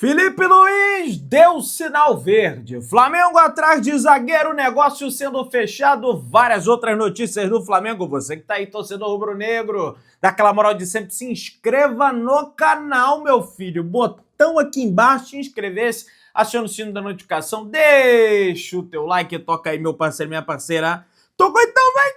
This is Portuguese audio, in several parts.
Felipe Luiz deu sinal verde. Flamengo atrás de zagueiro, negócio sendo fechado. Várias outras notícias do Flamengo. Você que tá aí, torcedor rubro-negro, dá aquela moral de sempre, se inscreva no canal, meu filho. Botão aqui embaixo, se inscrever-se, aciona o sino da notificação, deixa o teu like, toca aí, meu parceiro, minha parceira. Tocou, então vai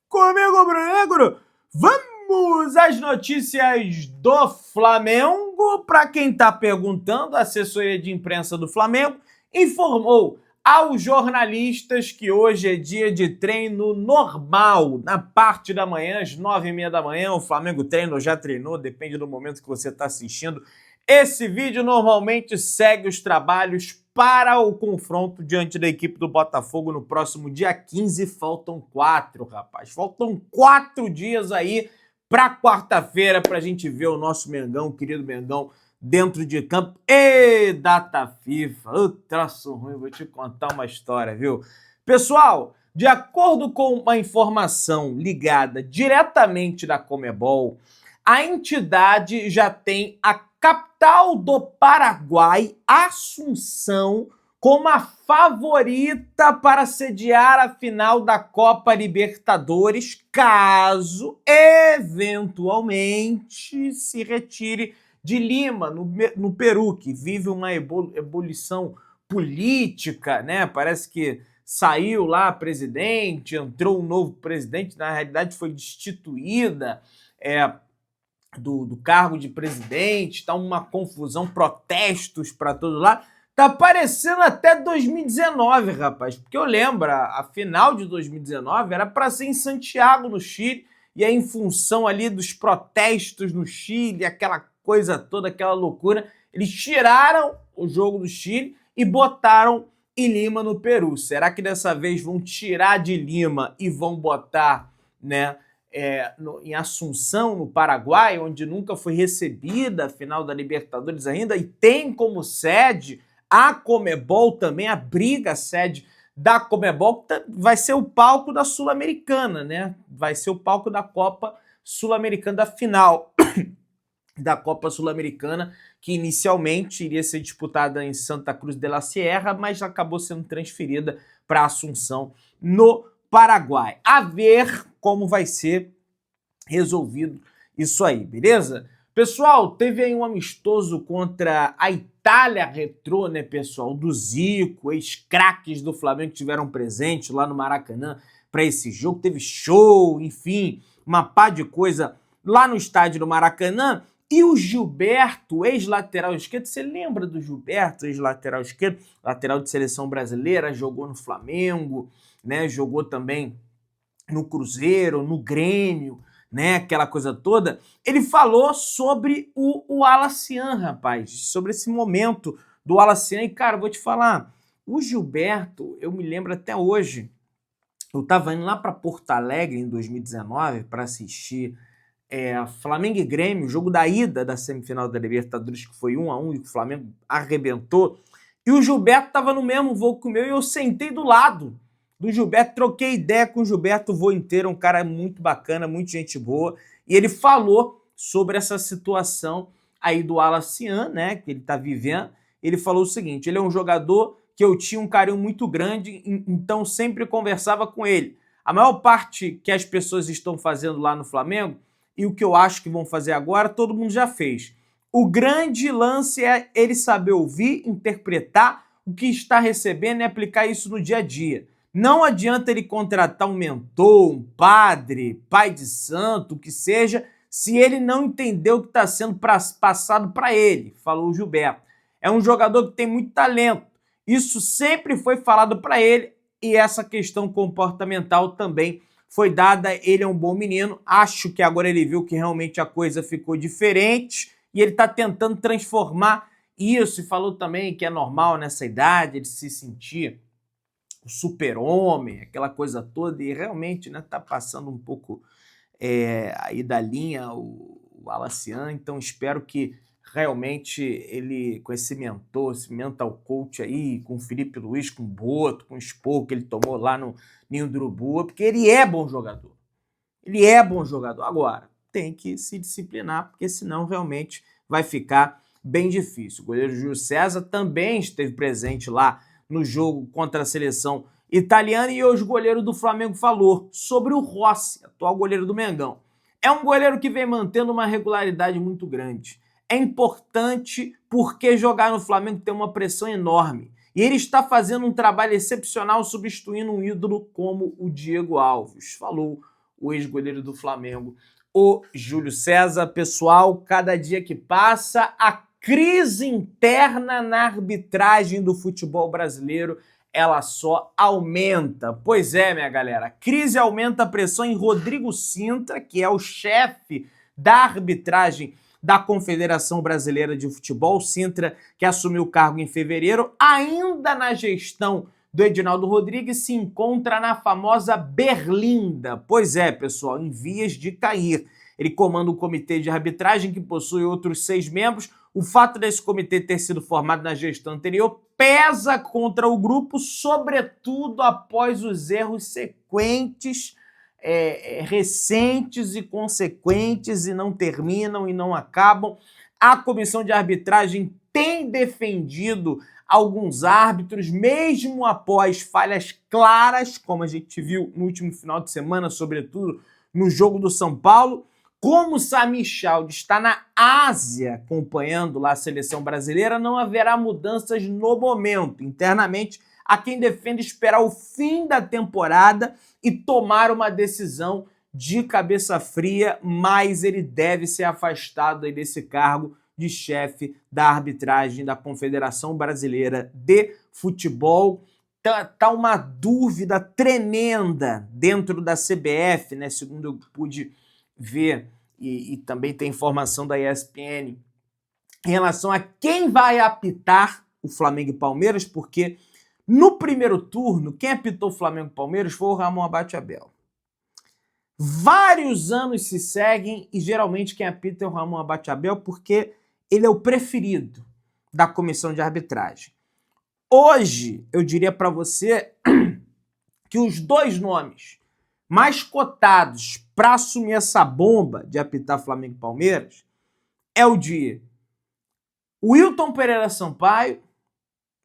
comigo, rubro-negro. Vamos às notícias do Flamengo. Para quem está perguntando, a assessoria de imprensa do Flamengo informou aos jornalistas que hoje é dia de treino normal. Na parte da manhã, às 9h30 da manhã, o Flamengo treina ou já treinou, depende do momento que você está assistindo. Esse vídeo normalmente segue os trabalhos para o confronto diante da equipe do Botafogo no próximo dia 15. Faltam 4, rapaz. Faltam 4 dias aí para quarta-feira para a gente ver o nosso Mengão, querido Mengão, dentro de campo. E data FIFA, ô troço ruim, vou te contar uma história, viu? Pessoal, de acordo com uma informação ligada diretamente da Conmebol, a entidade já tem a capital do Paraguai, Assunção, como a favorita para sediar a final da Copa Libertadores, caso eventualmente se retire de Lima, no Peru, que vive uma ebulição política, né? Parece que saiu lá presidente, entrou um novo presidente, na realidade foi destituída do cargo de presidente, está uma confusão, protestos para todo lado. Tá parecendo até 2019, rapaz, porque eu lembro, a final de 2019 era para ser em Santiago, no Chile, e aí em função ali dos protestos no Chile, aquela coisa toda, aquela loucura, eles tiraram o jogo do Chile e botaram em Lima, no Peru. Será que dessa vez vão tirar de Lima e vão botar, né, em Assunção, no Paraguai, onde nunca foi recebida a final da Libertadores ainda, e tem como sede a Conmebol também, abriga a sede da Conmebol, vai ser o palco da Sul-Americana, né? Vai ser o palco da Copa Sul-Americana, da final da Copa Sul-Americana, que inicialmente iria ser disputada em Santa Cruz de la Sierra, mas acabou sendo transferida para Assunção, no Paraguai. A ver como vai ser resolvido isso aí, beleza? Pessoal, teve aí um amistoso contra a Itália Retrô, né, pessoal? Do Zico, ex-craques do Flamengo que tiveram presente lá no Maracanã para esse jogo. Teve show, enfim, uma pá de coisa lá no estádio do Maracanã. E o Gilberto, ex-lateral esquerdo, você lembra do Gilberto, ex-lateral esquerdo? Lateral de seleção brasileira, jogou no Flamengo, né? Jogou também no Cruzeiro, no Grêmio, né, aquela coisa toda. Ele falou sobre o Wallacian, rapaz, sobre esse momento do Wallacian. E, cara, vou te falar, o Gilberto, eu me lembro até hoje, eu tava indo lá para Porto Alegre em 2019 para assistir Flamengo e Grêmio, o jogo da ida da semifinal da Libertadores, que foi 1-1 e o Flamengo arrebentou, e o Gilberto tava no mesmo voo que o meu e eu sentei do lado do Gilberto, troquei ideia com o Gilberto o voo inteiro, um cara muito bacana, muito gente boa, e ele falou sobre essa situação aí do Wallacian, né, que ele tá vivendo. Ele falou o seguinte: ele é um jogador que eu tinha um carinho muito grande, então sempre conversava com ele. A maior parte que as pessoas estão fazendo lá no Flamengo, e o que eu acho que vão fazer agora, todo mundo já fez. O grande lance é ele saber ouvir, interpretar o que está recebendo e aplicar isso no dia a dia. Não adianta ele contratar um mentor, um padre, pai de santo, o que seja, se ele não entender o que está sendo passado para ele, falou o Gilberto. É um jogador que tem muito talento. Isso sempre foi falado para ele, e essa questão comportamental também foi dada. Ele é um bom menino. Acho que agora ele viu que realmente a coisa ficou diferente e ele está tentando transformar isso. E falou também que é normal nessa idade ele se sentir o super-homem, aquela coisa toda, e realmente, né, tá passando um pouco aí da linha o Wallacian. Então espero que realmente ele, com esse mentor, esse mental coach aí, com o Felipe Luiz, com o Boto, com o esporro que ele tomou lá no Ninho do Urubu, porque ele é bom jogador. Ele é bom jogador. Agora, tem que se disciplinar, porque senão realmente vai ficar bem difícil. O goleiro Júlio César também esteve presente lá no jogo contra a seleção italiana e hoje o goleiro do Flamengo falou sobre o Rossi, atual goleiro do Mengão. É um goleiro que vem mantendo uma regularidade muito grande. É importante porque jogar no Flamengo tem uma pressão enorme. E ele está fazendo um trabalho excepcional substituindo um ídolo como o Diego Alves. Falou o ex-goleiro do Flamengo, o Júlio César. Pessoal, cada dia que passa, a crise interna na arbitragem do futebol brasileiro, ela só aumenta. Pois é, minha galera, a crise aumenta a pressão em Rodrigo Sintra, que é o chefe da arbitragem da Confederação Brasileira de Futebol. Sintra, que assumiu o cargo em fevereiro, ainda na gestão do Edinaldo Rodrigues, se encontra na famosa Berlinda. Pois é, pessoal, em vias de cair. Ele comanda o comitê de arbitragem, que possui outros 6 membros. O fato desse comitê ter sido formado na gestão anterior pesa contra o grupo, sobretudo após os erros sequentes, recentes e consequentes, e não terminam e não acabam. A comissão de arbitragem tem defendido alguns árbitros, mesmo após falhas claras, como a gente viu no último final de semana, sobretudo no jogo do São Paulo. Como o Sami Chaldi está na Ásia acompanhando lá a seleção brasileira, não haverá mudanças no momento. Internamente, há quem defende esperar o fim da temporada e tomar uma decisão de cabeça fria, mas ele deve ser afastado aí desse cargo de chefe da arbitragem da Confederação Brasileira de Futebol. Tá uma dúvida tremenda dentro da CBF, né? Segundo eu pude ver, e também tem informação da ESPN, em relação a quem vai apitar o Flamengo e Palmeiras, porque no primeiro turno, quem apitou o Flamengo e Palmeiras foi o Ramon Abate Abel. Vários anos se seguem e geralmente quem apita é o Ramon Abate Abel porque ele é o preferido da comissão de arbitragem. Hoje, eu diria para você que os 2 nomes mais cotados para assumir essa bomba de apitar Flamengo e Palmeiras é o de Wilton Pereira Sampaio,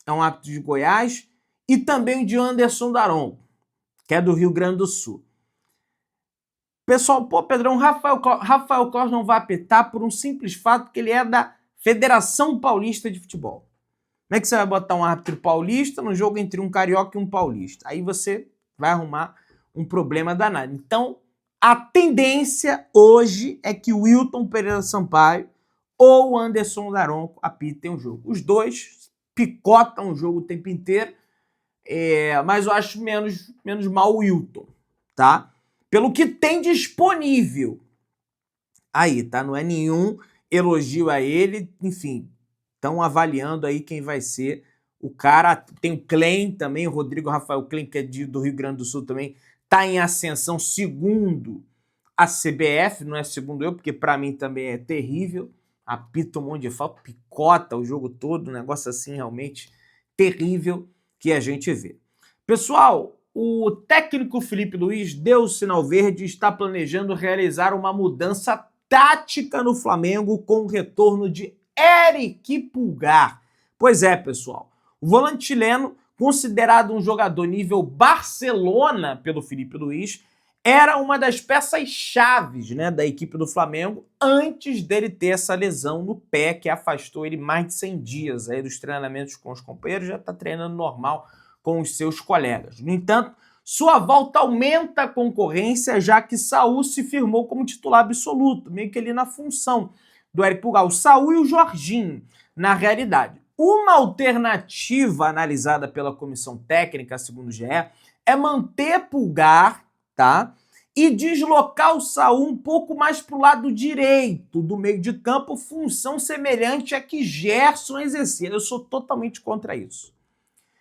é um árbitro de Goiás, e também o de Anderson Daronco, que é do Rio Grande do Sul. Pessoal, pô, Pedrão, Rafael Claus não vai apitar por um simples fato que ele é da Federação Paulista de Futebol. Como é que você vai botar um árbitro paulista no jogo entre um carioca e um paulista? Aí você vai arrumar um problema danado. Então, a tendência hoje é que o Wilton Pereira Sampaio ou o Anderson Daronco apitem o jogo. Os 2 picotam o jogo o tempo inteiro, mas eu acho menos mal o Wilton, tá? Pelo que tem disponível aí, tá? Não é nenhum elogio a ele, enfim, estão avaliando aí quem vai ser o cara. Tem o Klein também, o Rodrigo Rafael Klein, que é do Rio Grande do Sul também, está em ascensão segundo a CBF, não é segundo eu, porque para mim também é terrível, apita um monte de falta, picota o jogo todo, um negócio assim realmente terrível que a gente vê. Pessoal, o técnico Felipe Luiz deu o sinal verde e está planejando realizar uma mudança tática no Flamengo com o retorno de Eric Pulgar. Pois é, pessoal, o volante chileno, considerado um jogador nível Barcelona pelo Felipe Luiz, era uma das peças-chaves, né, da equipe do Flamengo antes dele ter essa lesão no pé que afastou ele mais de 100 dias aí dos treinamentos com os companheiros, já está treinando normal com os seus colegas. No entanto, sua volta aumenta a concorrência, já que Saúl se firmou como titular absoluto, meio que ali na função do Eric Pulgar. O Saúl e o Jorginho, na realidade. Uma alternativa analisada pela comissão técnica, segundo o GE, é manter Pulgar, tá? E deslocar o Saúl um pouco mais para o lado direito do meio de campo, função semelhante à que Gerson exercia. Eu sou totalmente contra isso.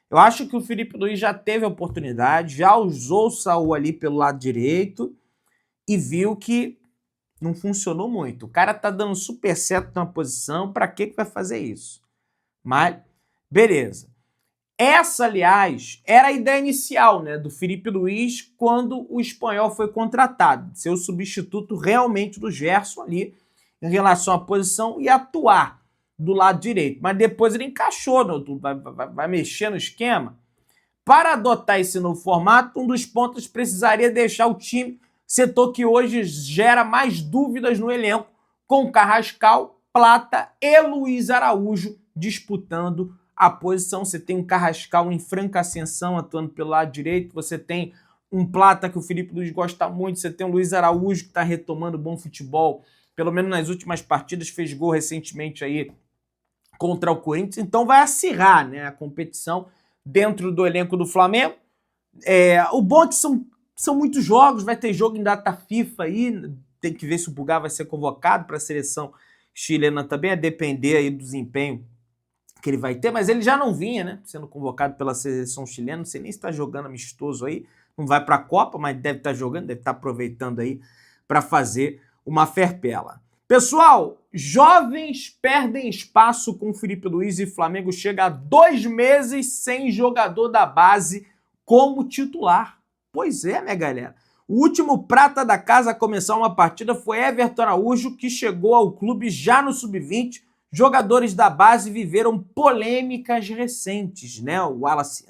Eu acho que o Felipe Luiz já teve a oportunidade, já usou o Saúl ali pelo lado direito e viu que não funcionou muito. O cara tá dando super certo na posição, para que vai fazer isso? Mas, beleza. Essa, aliás, era a ideia inicial, né, do Felipe Luiz quando o espanhol foi contratado, ser o substituto realmente do Gerson ali em relação à posição e atuar do lado direito. Mas depois ele encaixou, vai mexer no esquema. Para adotar esse novo formato, um dos pontos precisaria deixar o time, setor que hoje gera mais dúvidas no elenco, com Carrascal, Plata e Luiz Araújo disputando a posição. Você tem um Carrascal em franca ascensão atuando pelo lado direito, você tem um Plata que o Felipe Luiz gosta muito, você tem o Luiz Araújo que está retomando bom futebol, pelo menos nas últimas partidas, fez gol recentemente aí contra o Corinthians, então vai acirrar, né, a competição dentro do elenco do Flamengo. O bom é que são muitos jogos, vai ter jogo em data FIFA aí, tem que ver se o Pulgar vai ser convocado para a seleção chilena também, a depender aí do desempenho que ele vai ter, mas ele já não vinha, né, sendo convocado pela seleção chilena, não sei nem se está jogando amistoso aí, não vai para a Copa, mas deve estar jogando, deve estar aproveitando aí para fazer uma ferpela. Pessoal, jovens perdem espaço com Felipe Luiz e Flamengo chega a 2 meses sem jogador da base como titular. Pois é, minha galera. O último prata da casa a começar uma partida foi Everton Araújo, que chegou ao clube já no sub-20. Jogadores da base viveram polêmicas recentes, né? O Wallace,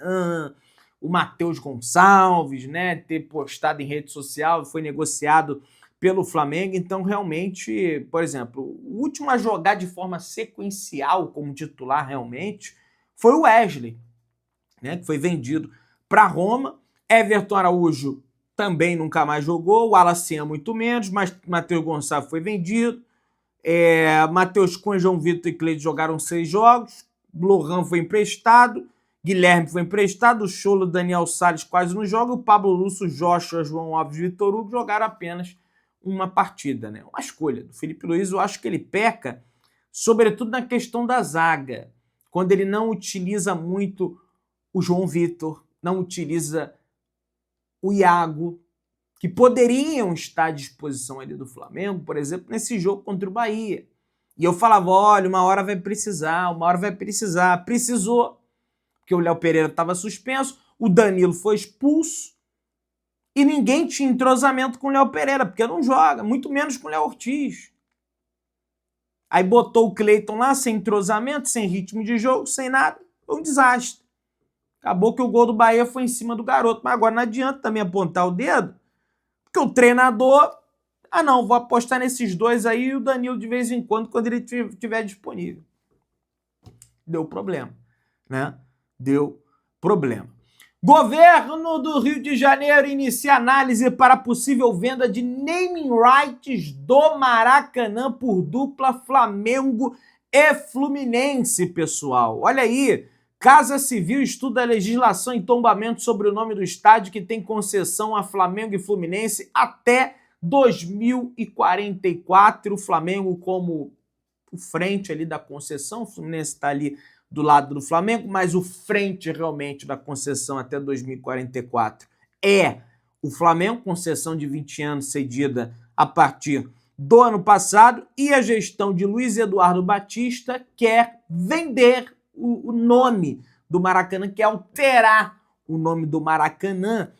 o Matheus Gonçalves, né? Ter postado em rede social, foi negociado pelo Flamengo. Então, realmente, por exemplo, o último a jogar de forma sequencial como titular realmente foi o Wesley, né? Que foi vendido para Roma. Everton Araújo também nunca mais jogou, o Wallace muito menos, mas Matheus Gonçalves foi vendido. Matheus Cunha, João Vitor e Cleide jogaram 6 jogos, Lohan foi emprestado, Guilherme foi emprestado, o Cholo, Daniel Salles quase não joga, o Pablo Lúcio, Joshua, João Alves e Vitor Hugo jogaram apenas uma partida, né? Uma escolha do Felipe Luiz. Eu acho que ele peca, sobretudo na questão da zaga, quando ele não utiliza muito o João Vitor, não utiliza o Iago, que poderiam estar à disposição ali do Flamengo, por exemplo, nesse jogo contra o Bahia. E eu falava, olha, uma hora vai precisar, precisou, porque o Léo Pereira estava suspenso, o Danilo foi expulso, e ninguém tinha entrosamento com o Léo Pereira, porque não joga, muito menos com o Léo Ortiz. Aí botou o Cleiton lá, sem entrosamento, sem ritmo de jogo, sem nada, foi um desastre. Acabou que o gol do Bahia foi em cima do garoto, mas agora não adianta também apontar o dedo, porque o treinador, não, vou apostar nesses dois aí e o Danilo de vez em quando ele estiver disponível. Deu problema, né? Deu problema. Governo do Rio de Janeiro inicia análise para possível venda de naming rights do Maracanã por dupla Flamengo e Fluminense, pessoal. Olha aí, Casa Civil estuda a legislação em tombamento sobre o nome do estádio que tem concessão a Flamengo e Fluminense até 2044. O Flamengo como o frente ali da concessão, o Fluminense está ali do lado do Flamengo, mas o frente realmente da concessão até 2044 é o Flamengo, concessão de 20 anos cedida a partir do ano passado, e a gestão de Luiz Eduardo Batista quer vender o nome do Maracanã, quer alterar o nome do Maracanã.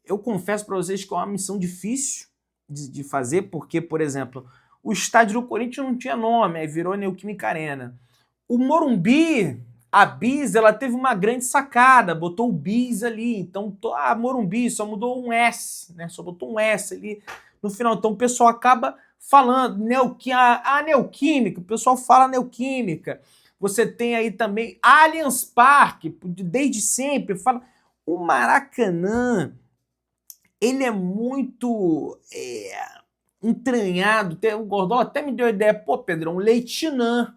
Eu confesso para vocês que é uma missão difícil de fazer, porque, por exemplo, o estádio do Corinthians não tinha nome, aí virou Neoquímica Arena. O Morumbi, a Bis, ela teve uma grande sacada, botou o Bis ali, então a Morumbi só mudou um S, né? Só botou um S ali no final, então o pessoal acaba falando a Neoquímica, o pessoal fala Neoquímica. Você tem aí também Allianz Parque, desde sempre fala. O Maracanã, ele é muito entranhado. O Gordão até me deu a ideia, pô, Pedrão, Leitinã.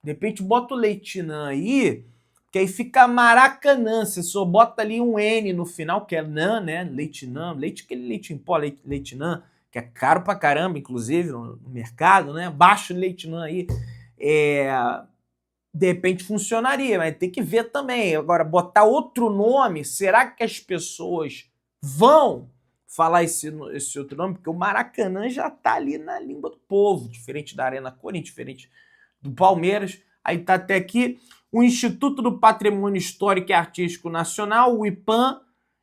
De repente bota o Leitinã aí, que aí fica Maracanã. Você só bota ali um N no final, que é Nã, né? Leitinã, aquele leite em pó, Leitinã, que é caro pra caramba, inclusive, no mercado, né? Baixa o Leitinã aí. De repente funcionaria, mas tem que ver também. Agora, botar outro nome, será que as pessoas vão falar esse outro nome? Porque o Maracanã já tá ali na língua do povo, diferente da Arena Corinthians, diferente do Palmeiras. Aí tá até aqui o Instituto do Patrimônio Histórico e Artístico Nacional, o IPAM,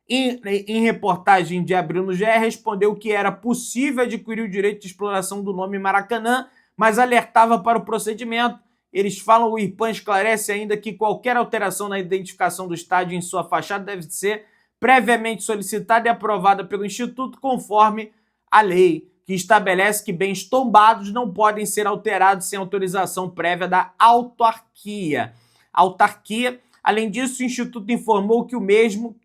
em reportagem de abril no GE, respondeu que era possível adquirir o direito de exploração do nome Maracanã, mas alertava para o procedimento Eles falam, o IPAM esclarece ainda que qualquer alteração na identificação do estádio em sua fachada deve ser previamente solicitada e aprovada pelo Instituto conforme a lei, que estabelece que bens tombados não podem ser alterados sem autorização prévia da autarquia. Além disso, o Instituto informou que mesmo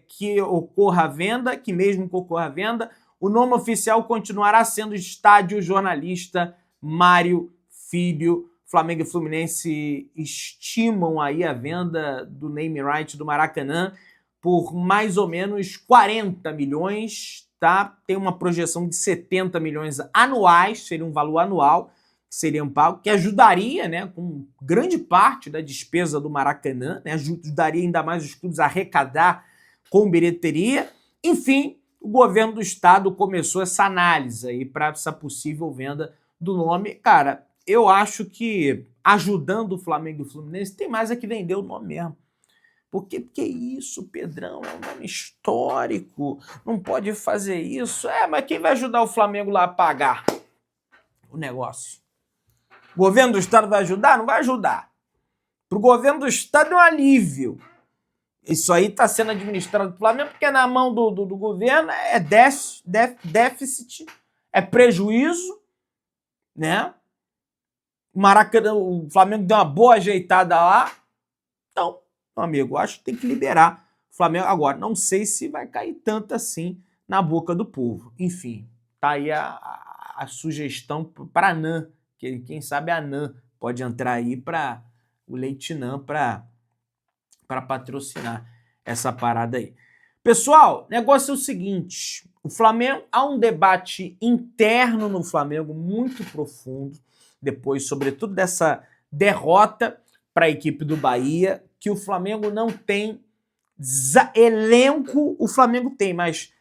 que ocorra a venda, o nome oficial continuará sendo Estádio Jornalista Mário Filho. Flamengo e Fluminense estimam aí a venda do name right do Maracanã por mais ou menos 40 milhões, tá? Tem uma projeção de 70 milhões anuais, seria um valor anual que seria pago, que ajudaria, né, com grande parte da despesa do Maracanã, né, ajudaria ainda mais os clubes a arrecadar com bilheteria. Enfim, o governo do estado começou essa análise aí para essa possível venda do nome. Cara, eu acho que ajudando o Flamengo e o Fluminense tem mais é que vender o nome mesmo. Porque isso, Pedrão, é um nome histórico, não pode fazer isso. Mas quem vai ajudar o Flamengo lá a pagar o negócio? O governo do estado vai ajudar? Não vai ajudar. Para o governo do estado é um alívio. Isso aí está sendo administrado pelo Flamengo, porque na mão do governo é déficit, é prejuízo, né? Maracanã, o Flamengo deu uma boa ajeitada lá. Então, meu amigo, acho que tem que liberar o Flamengo. Agora, não sei se vai cair tanto assim na boca do povo. Enfim, tá aí a sugestão para a NAN, que quem sabe a NAN pode entrar aí para o Leite NAN para patrocinar essa parada aí. Pessoal, o negócio é o seguinte, o Flamengo, há um debate interno no Flamengo muito profundo, depois, sobretudo, dessa derrota para a equipe do Bahia, que o Flamengo não tem elenco, o Flamengo tem, mas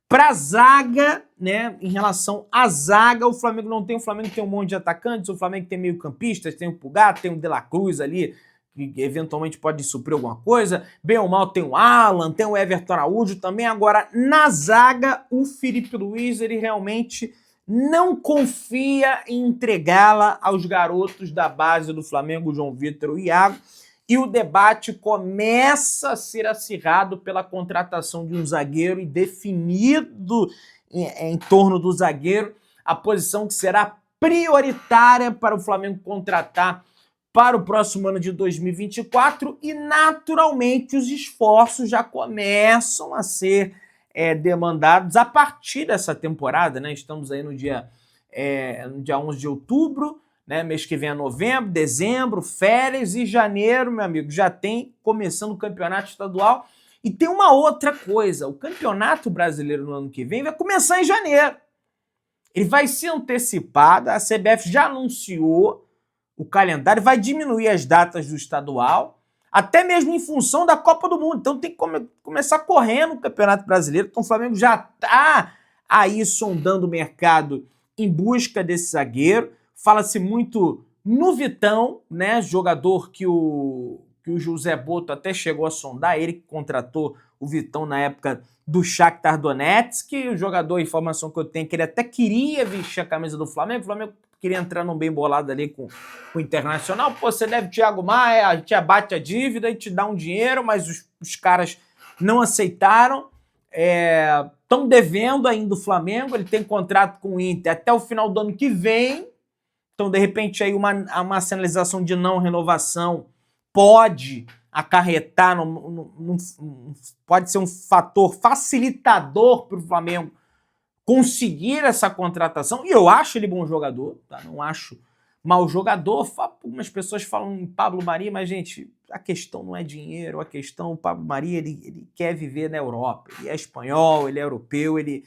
para a zaga, né, em relação à zaga, o Flamengo não tem, o Flamengo tem um monte de atacantes, o Flamengo tem meio campistas, tem o Pulgar, tem o De La Cruz ali, que eventualmente pode suprir alguma coisa, bem ou mal tem o Alan, tem o Everton Araújo também. Agora, na zaga, o Felipe Luiz, ele realmente não confia em entregá-la aos garotos da base do Flamengo, João Vitor e o Iago, e o debate começa a ser acirrado pela contratação de um zagueiro e definido em torno do zagueiro a posição que será prioritária para o Flamengo contratar para o próximo ano de 2024 e, naturalmente, os esforços já começam a ser demandados a partir dessa temporada, né? Estamos aí no dia 11 de outubro, né? Mês que vem é novembro, dezembro, férias, e janeiro, meu amigo, já tem começando o campeonato estadual. E tem uma outra coisa, o campeonato brasileiro no ano que vem vai começar em janeiro. Ele vai ser antecipado, a CBF já anunciou o calendário, vai diminuir as datas do estadual, até mesmo em função da Copa do Mundo. Então tem que começar correndo o Campeonato Brasileiro. Então o Flamengo já está aí sondando o mercado em busca desse zagueiro. Fala-se muito no Vitão, né? Jogador que o José Boto até chegou a sondar, ele que contratou o Vitão na época do Shakhtar Donetsk. O jogador, a informação que eu tenho, que ele até queria vestir a camisa do Flamengo. O Flamengo queria entrar num bem bolado ali com o Internacional. Pô, você deve Thiago Maia, a gente abate a dívida e te dá um dinheiro, mas os caras não aceitaram. Estão devendo ainda o Flamengo, ele tem contrato com o Inter até o final do ano que vem. Então, de repente, aí uma sinalização de não renovação pode acarretar, pode ser um fator facilitador para o Flamengo conseguir essa contratação. E eu acho ele bom jogador, tá? Não acho mau jogador. Algumas pessoas falam em Pablo Mari, mas, gente, a questão não é dinheiro, o Pablo Mari, ele quer viver na Europa. Ele é espanhol, ele é europeu, ele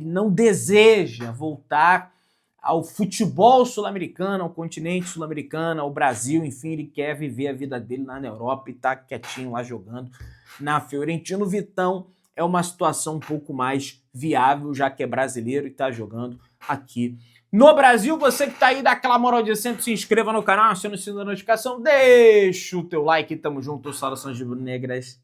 não deseja voltar ao futebol sul-americano, ao continente sul-americano, ao Brasil, enfim, ele quer viver a vida dele lá na Europa e tá quietinho lá jogando na Fiorentina. O Vitão é uma situação um pouco mais viável, já que é brasileiro e tá jogando aqui no Brasil. Você que tá aí, dá aquela moral de sempre, se inscreva no canal, acione o sininho da notificação, deixa o teu like, tamo junto, saudações rubro-negras.